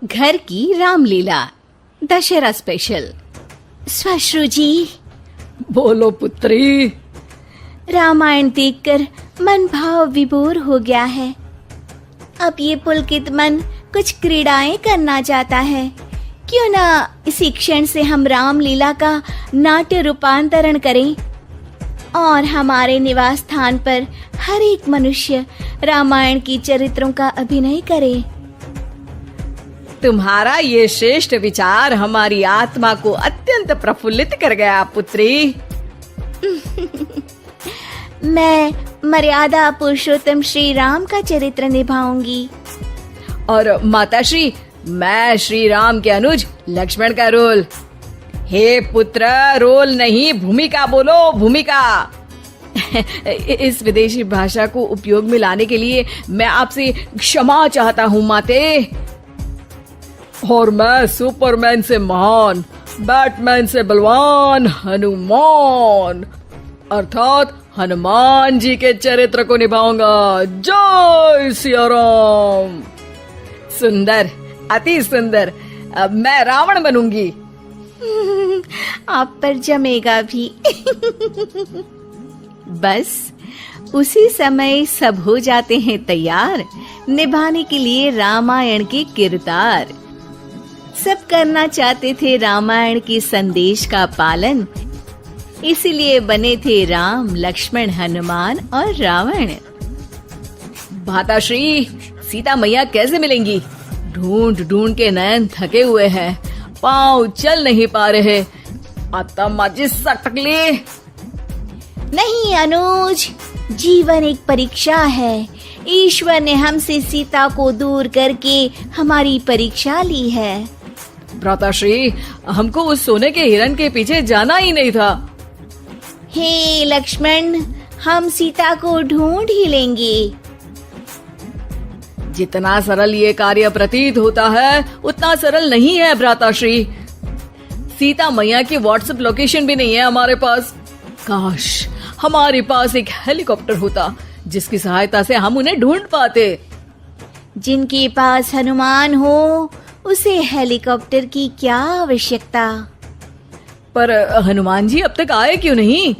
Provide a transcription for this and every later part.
घर की रामलीला दशहरा स्पेशल। श्वश्रु जी, बोलो पुत्री। रामायण देखकर मन भाव विभोर हो गया है। अब ये पुलकित मन कुछ क्रीड़ाएं करना चाहता है। क्यों ना इसी क्षण से हम रामलीला का नाट्य रूपांतरण करें और हमारे निवास स्थान पर हर एक मनुष्य रामायण की चरित्रों का अभिनय करे। तुम्हारा ये श्रेष्ठ विचार हमारी आत्मा को अत्यंत प्रफुल्लित कर गया पुत्री। मैं मर्यादा पुरुषोत्तम श्री राम का चरित्र निभाऊंगी। और माताश्री, मैं श्री राम के अनुज लक्ष्मण का रोल। हे पुत्र, रोल नहीं भूमिका बोलो, भूमिका। इस विदेशी भाषा को उपयोग में लाने के लिए मैं आपसे क्षमा चाहता हूँ माते। और मैं सुपरमैन से महान, बैटमैन से बलवान हनुमान अर्थात हनुमान जी के चरित्र को निभाऊंगा। जय सिया राम। सुंदर, अति सुंदर। अब मैं रावण बनूंगी। आप पर जमेगा भी। बस उसी समय सब हो जाते हैं तैयार निभाने के लिए रामायण के किरदार। सब करना चाहते थे रामायण के संदेश का पालन, इसीलिए बने थे राम, लक्ष्मण, हनुमान और रावण। माताश्री, सीता मैया कैसे मिलेंगी? ढूंढ ढूंढ के नयन थके हुए हैं, पाँव चल नहीं पा रहे। आता माजी सटकली। नहीं अनुज, जीवन एक परीक्षा है। ईश्वर ने हमसे सीता को दूर करके हमारी परीक्षा ली है। भ्राताश्री, हमको उस सोने के हिरण के पीछे जाना ही नहीं था। हे लक्ष्मण, हम सीता को ढूंढ ही लेंगे। जितना सरल ये कार्य प्रतीत होता है उतना सरल नहीं है भ्राताश्री। सीता मैया की व्हाट्सएप लोकेशन भी नहीं है हमारे पास। काश हमारे पास एक हेलीकॉप्टर होता जिसकी सहायता से हम उन्हें ढूंढ पाते। जिनके पास हनुमान हो उसे हेलीकॉप्टर की क्या आवश्यकता। पर हनुमान जी अब तक आए क्यों नहीं?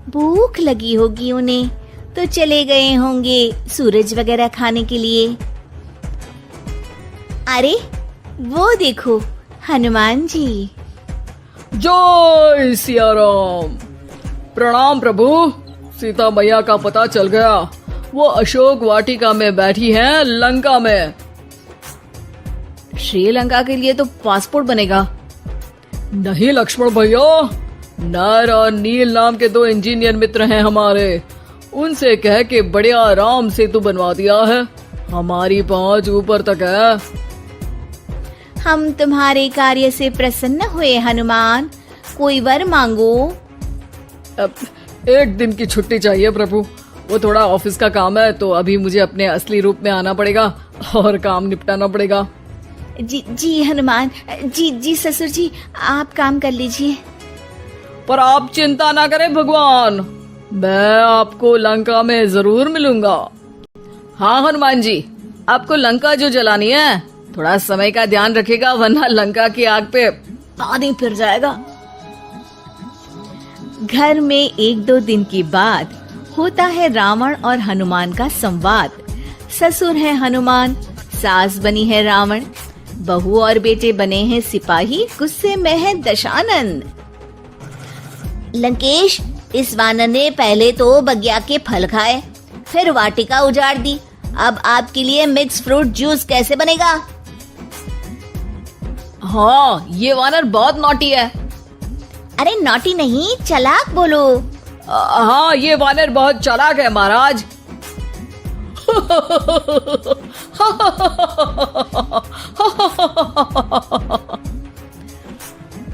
भूख लगी होगी उन्हें, तो चले गए होंगे सूरज वगैरह खाने के लिए। अरे वो देखो हनुमान जी। जय सिया राम। प्रणाम प्रभु। सीता मैया का पता चल गया, वो अशोक वाटिका में बैठी हैं लंका में। श्रीलंका के लिए तो पासपोर्ट बनेगा। नहीं लक्ष्मण भैया, नर और नील नाम के 2 इंजीनियर मित्र हैं हमारे। उनसे कह के बढ़िया राम सेतु बनवा दिया है। हमारी पहुंच ऊपर तक है। हम तुम्हारे कार्य से प्रसन्न हुए हनुमान, कोई वर मांगो। अब 1 दिन की छुट्टी चाहिए प्रभु। वो थोड़ा ऑफिस का काम है, तो अभी मुझे अपने असली रूप में आना पड़ेगा और काम निपटाना पड़ेगा। जी हनुमान जी ससुर जी, आप काम कर लीजिए। पर आप चिंता ना करें भगवान, मैं आपको लंका में जरूर मिलूंगा। हाँ हनुमान जी, आपको लंका जो जलानी है थोड़ा समय का ध्यान रखेगा, वरना लंका की आग पे पानी फिर जाएगा। घर में 1-2 दिन के बाद होता है रावण और हनुमान का संवाद। ससुर है हनुमान, सास बनी है रावण, बहू और बेटे बने हैं सिपाही, गुस्से में है दशानन। लंकेश, इस वानर ने पहले तो बगिया के फल खाए, फिर वाटिका उजाड़ दी। अब आपके लिए मिक्स फ्रूट जूस कैसे बनेगा? हाँ, ये वानर बहुत नॉटी है। अरे नॉटी नहीं, चालाक बोलो। हाँ, ये वानर बहुत चालाक है महाराज।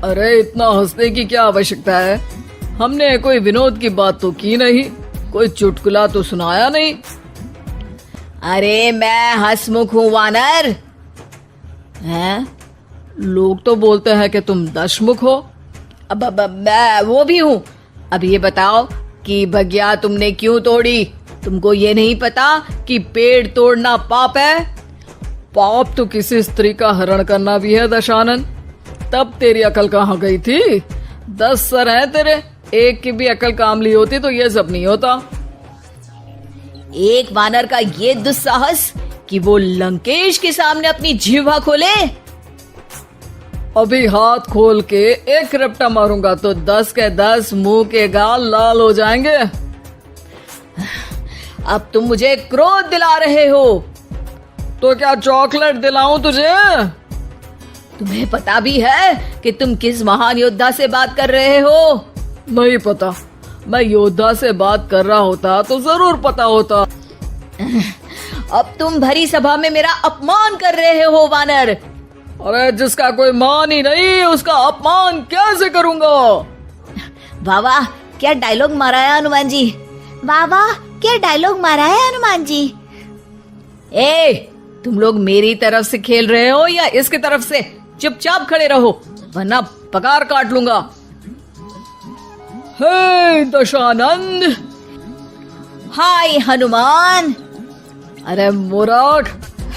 अरे इतना हंसने की क्या आवश्यकता है? हमने कोई विनोद की बात तो की नहीं, कोई चुटकुला तो सुनाया नहीं। अरे मैं हंसमुख हूँ वानर। हैं? लोग तो बोलते हैं कि तुम दशमुख हो। अब मैं वो भी हूँ। अब ये बताओ कि बगिया तुमने क्यों तोड़ी? तुमको ये नहीं पता कि पेड़ तोड़ना पाप है? पाप तो किसी स्त्री का हरण करना भी है दशानन। तब तेरी अकल कहाँ गई थी? 10 सर हैं तेरे, एक की भी अकल काम ली होती तो ये सब नहीं होता। एक वानर का ये दुस्साहस कि वो लंकेश के सामने अपनी जिह्वा खोले। अभी हाथ खोल के एक रपटा मारूंगा तो 10 के 10 मुंह के गाल लाल हो जाएंगे। अब तुम मुझे क्रोध दिला रहे हो। तो क्या चॉकलेट दिलाऊं तुझे? तुम्हें पता भी है कि तुम किस महान योद्धा से बात कर रहे हो? नहीं पता। मैं योद्धा से बात कर रहा होता तो जरूर पता होता। अब तुम भरी सभा में मेरा अपमान कर रहे हो वानर। अरे जिसका कोई मान ही नहीं उसका अपमान कैसे करूंगा? वाह वाह, क्या डायलॉग मारा है हनुमान जी। वाह वाह, क्या डायलॉग मारा है हनुमान जी। ए, तुम लोग मेरी तरफ से खेल रहे हो या इसकी तरफ से? चुपचाप खड़े रहो वरना पगार काट लूंगा। हे दशानंद। हाय हनुमान। अरे मूर्ख,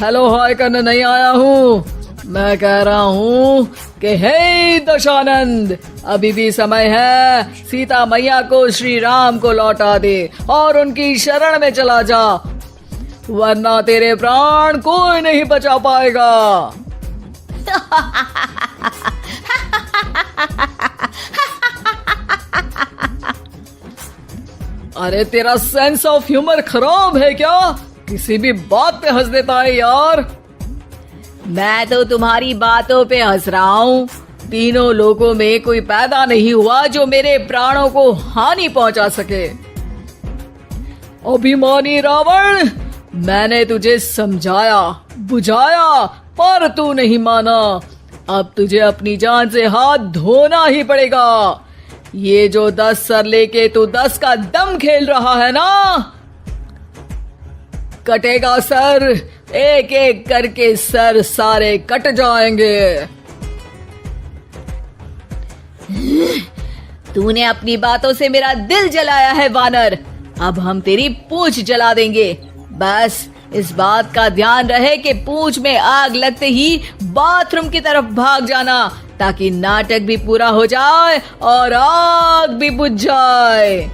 हेलो हाय करने नहीं आया हूँ। मैं कह रहा हूँ कि हे दशानंद, अभी भी समय है। सीता मैया को श्री राम को लौटा दे और उनकी शरण में चला जा, वरना तेरे प्राण कोई नहीं बचा पाएगा। अरे तेरा सेंस ऑफ ह्यूमर खराब है क्या? किसी भी बात पे हंस देता है यार। मैं तो तुम्हारी बातों पे हंस रहा हूँ। तीनों लोगों में कोई पैदा नहीं हुआ जो मेरे प्राणों को हानि पहुंचा सके। अभिमानी रावण, मैंने तुझे समझाया बुझाया पर तू नहीं माना। अब तुझे अपनी जान से हाथ धोना ही पड़ेगा। ये जो 10 सर लेके तू 10 का दम खेल रहा है ना, कटेगा सर। एक एक करके सर सारे कट जाएंगे। तूने अपनी बातों से मेरा दिल जलाया है वानर। अब हम तेरी पूंछ जला देंगे। बस इस बात का ध्यान रहे कि पूंछ में आग लगते ही बाथरूम की तरफ भाग जाना, ताकि नाटक भी पूरा हो जाए और आग भी बुझ जाए।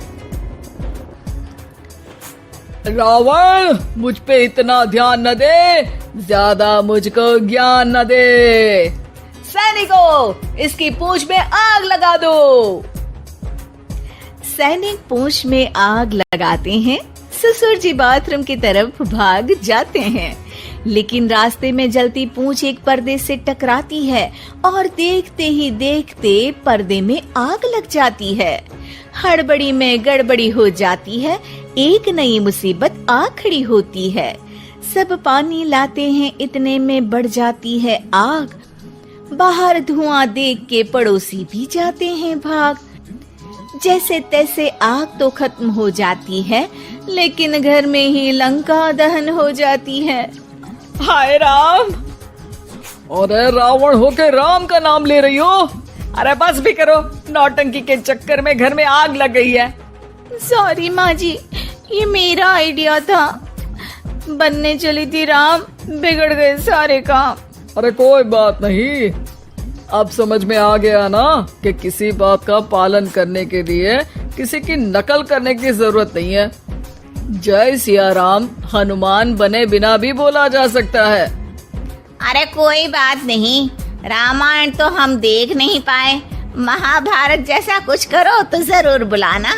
रावण, मुझ पे इतना ध्यान न दे, ज्यादा मुझको ज्ञान न दे। सैनिकों, इसकी पूंछ में आग लगा दो। सैनिक पूंछ में आग लगाते हैं। ससुर जी बाथरूम की तरफ भाग जाते हैं, लेकिन रास्ते में जलती पूंछ एक पर्दे से टकराती है और देखते ही देखते पर्दे में आग लग जाती है। हड़बड़ी में गड़बड़ी हो जाती है। एक नई मुसीबत आ खड़ी होती है। सब पानी लाते हैं, इतने में बढ़ जाती है आग। बाहर धुआं देख के पड़ोसी भी जाते हैं भाग। जैसे तैसे आग तो खत्म हो जाती है, लेकिन घर में ही लंका दहन हो जाती है। हाय राम। अरे रावण होके राम का नाम ले रही हो? अरे बस भी करो, नौटंकी के चक्कर में घर में आग लग गई है। सॉरी माँ जी, ये मेरा आइडिया था। बनने चली थी राम, बिगड़ गए सारे काम। अरे कोई बात नहीं, अब समझ में आ गया ना कि किसी बात का पालन करने के लिए किसी की नकल करने की जरूरत नहीं है। जय सिया राम हनुमान बने बिना भी बोला जा सकता है। अरे कोई बात नहीं, रामायण तो हम देख नहीं पाए। महाभारत जैसा कुछ करो तो जरूर बुलाना।